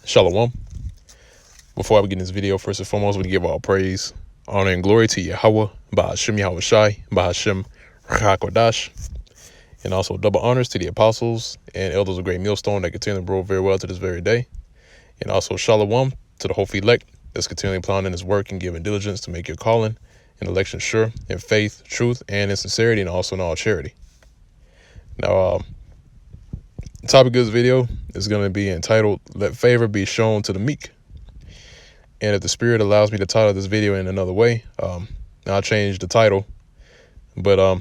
Shalom. Before I begin this video, first and foremost, we give all praise, honor, and glory to Yahweh, Bahashem Yahweh Shai, Bahashem Rahakodash, and also double honors to the apostles and elders of Great Millstone that continue to grow very well to this very day. And also shalom to the hopefully elect that's continually applying in his work and giving diligence to make your calling and election sure in faith, truth, and in sincerity, and also in all charity. Now, the topic of this video is going to be entitled, Let Favor Be Shown to the Meek. And if the Spirit allows me to title this video in another way, I'll change the title. But,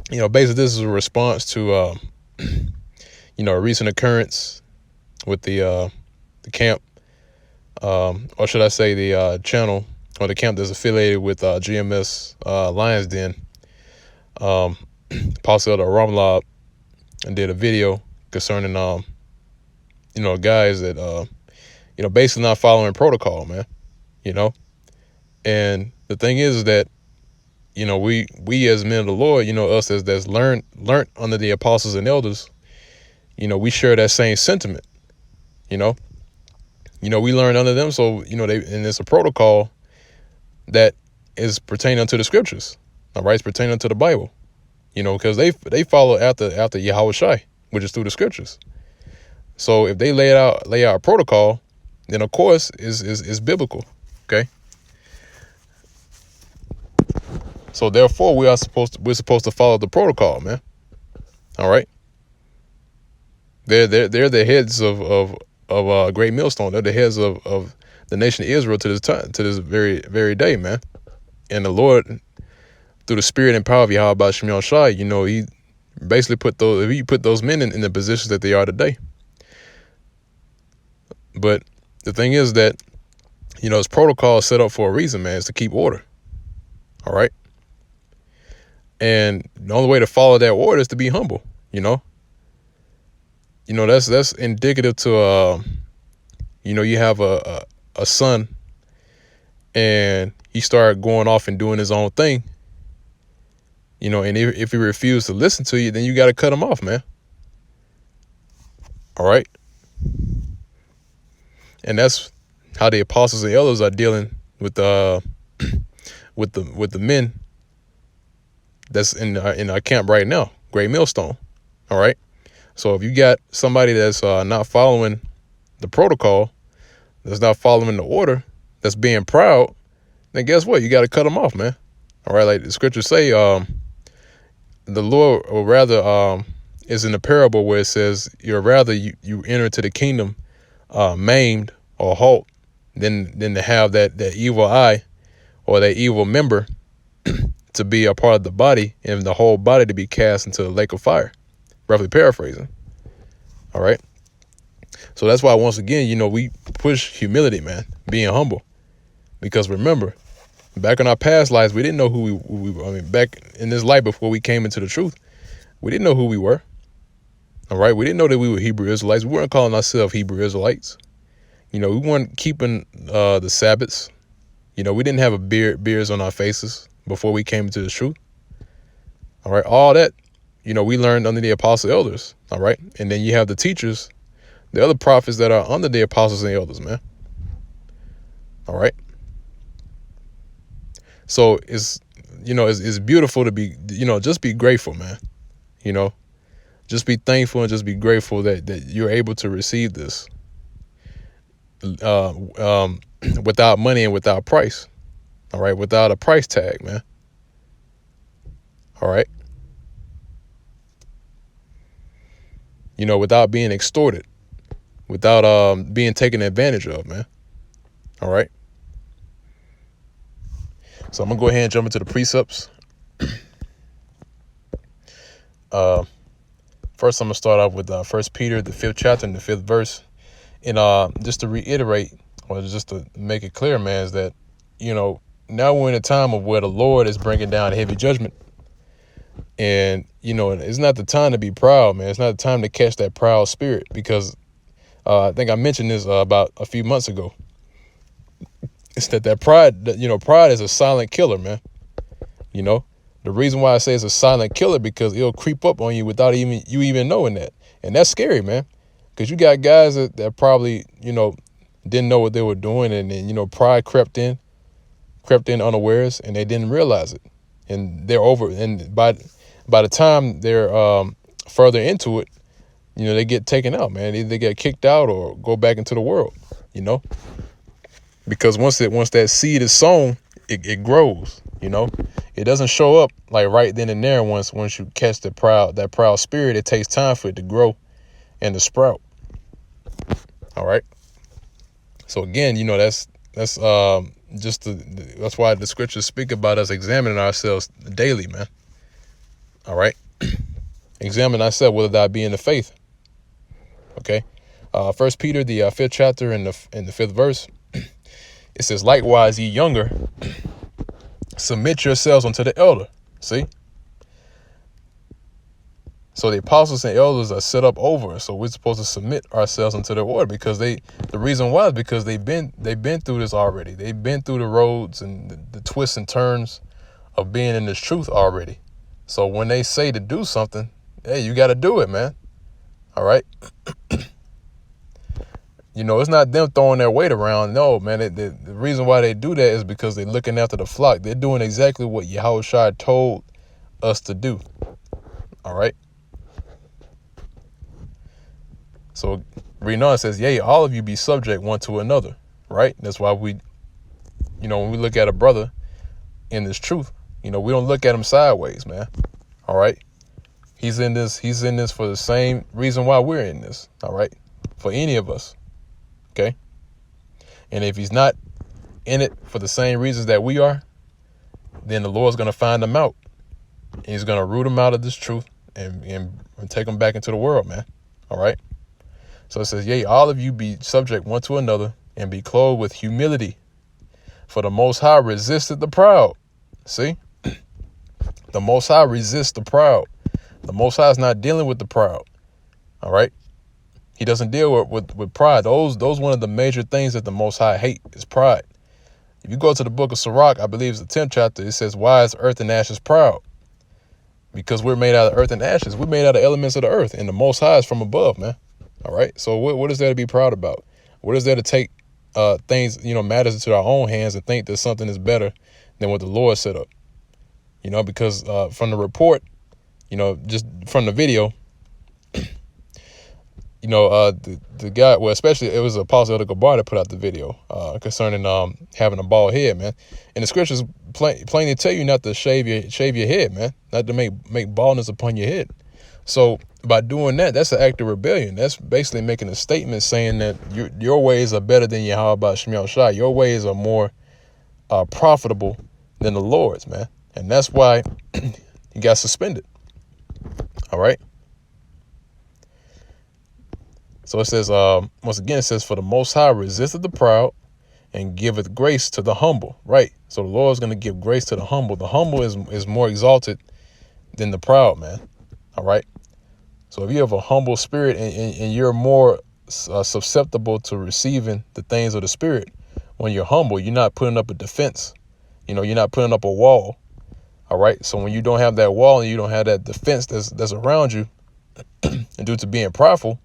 basically this is a response to, a recent occurrence with the camp, or should I say the channel or the camp that's affiliated with GMS Lions Den. Apostle Elder Ramlab did a video concerning, guys that, basically not following protocol, man, and the thing is that, we as men of the Lord, us as that's learned under the apostles and elders, we share that same sentiment, we learned under them. So, and it's a protocol that is pertaining to the scriptures, all right, it's pertaining to the Bible, because they follow after Yahweh Shai, which is through the scriptures. So if they lay out a protocol, then of course is biblical. Okay. So therefore we're supposed to follow the protocol, man. All right. They're the heads of Great Millstone. They're the heads of the nation of Israel to this time, to this very, very day, man. And the Lord, through the spirit and power of Yahweh Bahashem Shai, he basically put those men in the positions that they are today. But the thing is that, it's protocol set up for a reason, man. It's to keep order. All right. And the only way to follow that order is to be humble, that's indicative to, you have a son and he started going off and doing his own thing, and if he refused to listen to you, then you got to cut him off, man. All right. And that's how the apostles and elders are dealing with with the men that's in our camp right now, Great Millstone. All right. So if you got somebody that's not following the protocol, that's not following the order, that's being proud, then guess what? You got to cut them off, man. All right. Like the scriptures say, the Lord, or rather, is in the parable where it says, you enter into the kingdom maimed or halt than to have that evil eye or that evil member to be a part of the body and the whole body to be cast into the lake of fire, roughly paraphrasing. All right. So that's why, once again, we push humility, man, being humble, because remember, back in our past lives, we didn't know who we were. I mean, back in this life before we came into the truth, we didn't know who we were. All right. We didn't know that we were Hebrew Israelites. We weren't calling ourselves Hebrew Israelites. We weren't keeping the Sabbaths. We didn't have beards on our faces before we came into the truth. All right. All that, we learned under the apostle elders. All right. And then you have the teachers, the other prophets that are under the apostles and elders, man. All right. So it's beautiful to be, just be grateful, man. Just be thankful and just be grateful that you're able to receive this without money and without price. All right. Without a price tag, man. All right. Without being extorted, without being taken advantage of, man. All right. So I'm gonna go ahead and jump into the precepts. First, I'm gonna start off with 1 Peter, the 5th chapter and the 5th verse. And just to reiterate, or just to make it clear, man, is that, now we're in a time of where the Lord is bringing down heavy judgment. And, it's not the time to be proud, man. It's not the time to catch that proud spirit, because I think I mentioned this about a few months ago. It's that pride, pride is a silent killer, man. The reason why I say it's a silent killer, because it'll creep up on you without you even knowing that. And that's scary, man, because you got guys that probably, didn't know what they were doing, and then, you know, pride crept in unawares, and they didn't realize it, and they're over. And by the time they're further into it, you know, they get taken out, man. Either they get kicked out or go back into the world, you know, because once that seed is sown, it grows. You know, it doesn't show up like right then and there. Once you catch that proud spirit, it takes time for it to grow and to sprout. All right. So again, you know, that's that's why the scriptures speak about us examining ourselves daily, man. All right. Examine ourselves whether that be in the faith. Okay. 1 Peter, the 5th chapter, in the 5th verse, it says, likewise, ye younger, submit yourselves unto the elder. See? So the apostles and elders are set up over us. So we're supposed to submit ourselves unto their order, because the reason why is because they've been through this already. They've been through the roads and the twists and turns of being in this truth already. So when they say to do something, hey, you got to do it, man. All right. You know, it's not them throwing their weight around. No, man. The reason why they do that is because they're looking after the flock. They're doing exactly what Yahushua told us to do. All right. So reading on, it says, yea, all of you be subject one to another. Right. That's why we, you know, when we look at a brother in this truth, you know, we don't look at him sideways, man. All right. He's in this for the same reason why we're in this. All right. For any of us. Okay. And if he's not in it for the same reasons that we are, then the Lord's going to find him out. And he's going to root him out of this truth and take him back into the world, man. All right. So it says, yea, all of you be subject one to another and be clothed with humility. For the Most High resisted the proud. See? The Most High resists the proud. The Most High is not dealing with the proud. All right. He doesn't deal with pride. Those one of the major things that the Most High hate is pride. If you go to the book of Sirach, I believe it's the 10th chapter, it says, why is earth and ashes proud? Because we're made out of earth and ashes. We're made out of elements of the earth, and the Most High is from above, man. All right. So what is there to be proud about? What is there to take things, you know, matters into our own hands and think that something is better than what the Lord set up? You know, because from the report, you know, just from the video, you know, the guy, well, especially it was Apostle Elder Gabar that put out the video concerning having a bald head, man. And the scriptures plainly tell you not to shave your head, man, not to make baldness upon your head. So by doing that, that's an act of rebellion. That's basically making a statement saying that your ways are better than Yahweh Shemiel Shai. Your ways are more profitable than the Lord's, man. And that's why he got suspended. All right. So it says, once again, it says, for the Most High resisteth the proud and giveth grace to the humble. Right. So the Lord is going to give grace to the humble. The humble is more exalted than the proud, man. All right. So if you have a humble spirit and you're more susceptible to receiving the things of the spirit, when you're humble, you're not putting up a defense. You know, you're not putting up a wall. All right. So when you don't have that wall and you don't have that defense that's around you, and due to being prideful,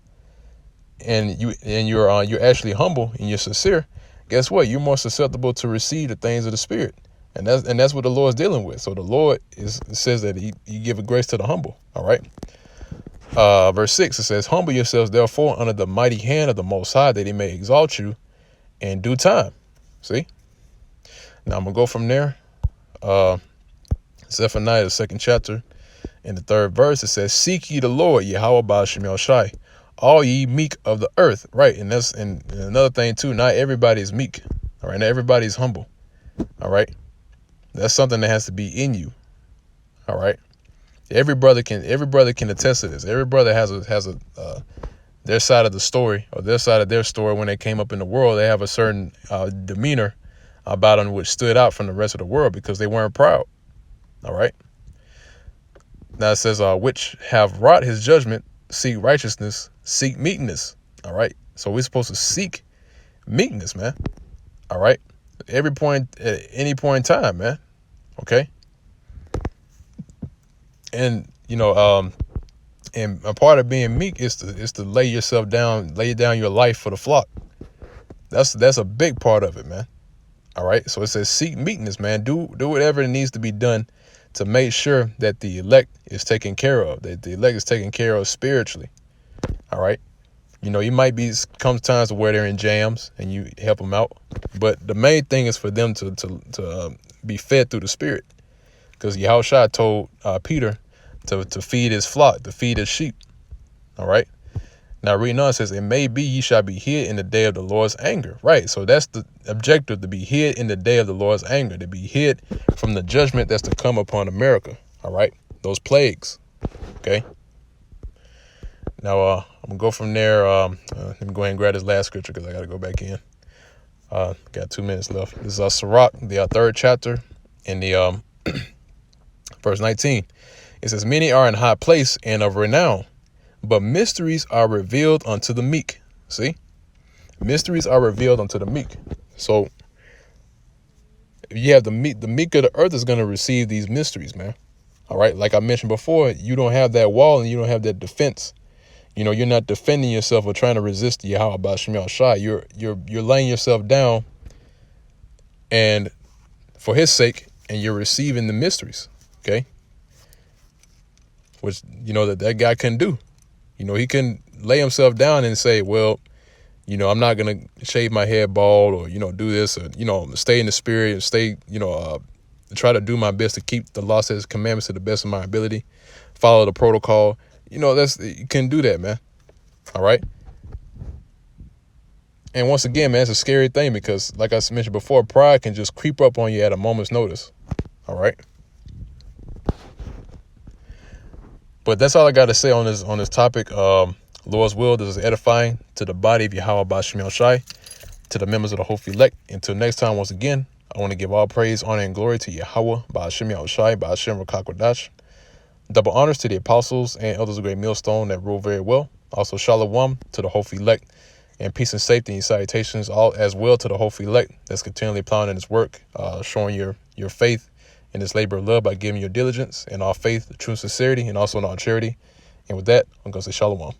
and you're actually humble and you're sincere, guess what? You're more susceptible to receive the things of the spirit. And that's what the Lord's dealing with. So the Lord says that he give a grace to the humble. All right. Verse 6, it says, humble yourselves, therefore, under the mighty hand of the Most High, that he may exalt you in due time. See? Now I'm going to go from there. Zephaniah, the 2nd chapter, in the 3rd verse, it says, seek ye the Lord, Yahweh Shemiel Shai, all ye meek of the earth. Right. And that's and another thing, too. Not everybody is meek. All right. Not everybody's humble. All right. That's something that has to be in you. All right. Every brother can attest to this. Every brother has their side of the story, or their side of their story. When they came up in the world, they have a certain demeanor about them which stood out from the rest of the world because they weren't proud. All right. Now it says, which have wrought his judgment, seek righteousness, seek meekness. All right. So we're supposed to seek meekness, man. All right. At any point in time, man. Okay. And, you know, and a part of being meek is to lay down your life for the flock. That's a big part of it, man. All right. So it says seek meekness, man. Do whatever needs to be done to make sure that the elect is taken care of, that the elect is taken care of spiritually. All right. You know, you might be comes times where they're in jams and you help them out, but the main thing is for them to be fed through the Spirit, because Yahushua told Peter to feed his flock, to feed his sheep. All right. Now reading on, it says, "It may be ye shall be hid in the day of the Lord's anger." Right. So that's the objective, to be hid in the day of the Lord's anger, to be hid from the judgment that's to come upon America. All right. Those plagues. Okay. Now, I'm going to go from there. Let me go ahead and grab this last scripture because I got to go back in. Got 2 minutes left. This is Sirach, the 3rd chapter, in the verse 19. It says, "Many are in high place and of renown, but mysteries are revealed unto the meek." See? Mysteries are revealed unto the meek. So, if you have the meek of the earth is going to receive these mysteries, man. All right? Like I mentioned before, you don't have that wall and you don't have that defense. You know, you're not defending yourself or trying to resist Yahweh Ba'ashem Yahushai. You're laying yourself down and for his sake, and you're receiving the mysteries. Okay. Which, you know, that guy couldn't do. You know, he couldn't lay himself down and say, well, you know, I'm not going to shave my head bald or, you know, do this or, you know, stay in the spirit and stay, you know, try to do my best to keep the law, says commandments to the best of my ability, follow the protocol. You know, you couldn't do that, man. All right. And once again, man, it's a scary thing because, like I mentioned before, pride can just creep up on you at a moment's notice. All right. But that's all I got to say on this topic. Lord's will, this is edifying to the body of Yahweh Ba'ashem Yahushai, to the members of the Holy Elect. Until next time, once again, I want to give all praise, honor, and glory to Yahweh Ba'ashem Yahushai, Ba'ashem Rakakwadash. Double honors to the apostles and elders of Great Millstone that rule very well. Also, shalom to the Holy Elect, and peace and safety and salutations all as well to the Holy Elect that's continually plowing in his work, showing your faith in this labor of love by giving your diligence in all faith, true sincerity, and also in all charity. And with that, I'm going to say shalom.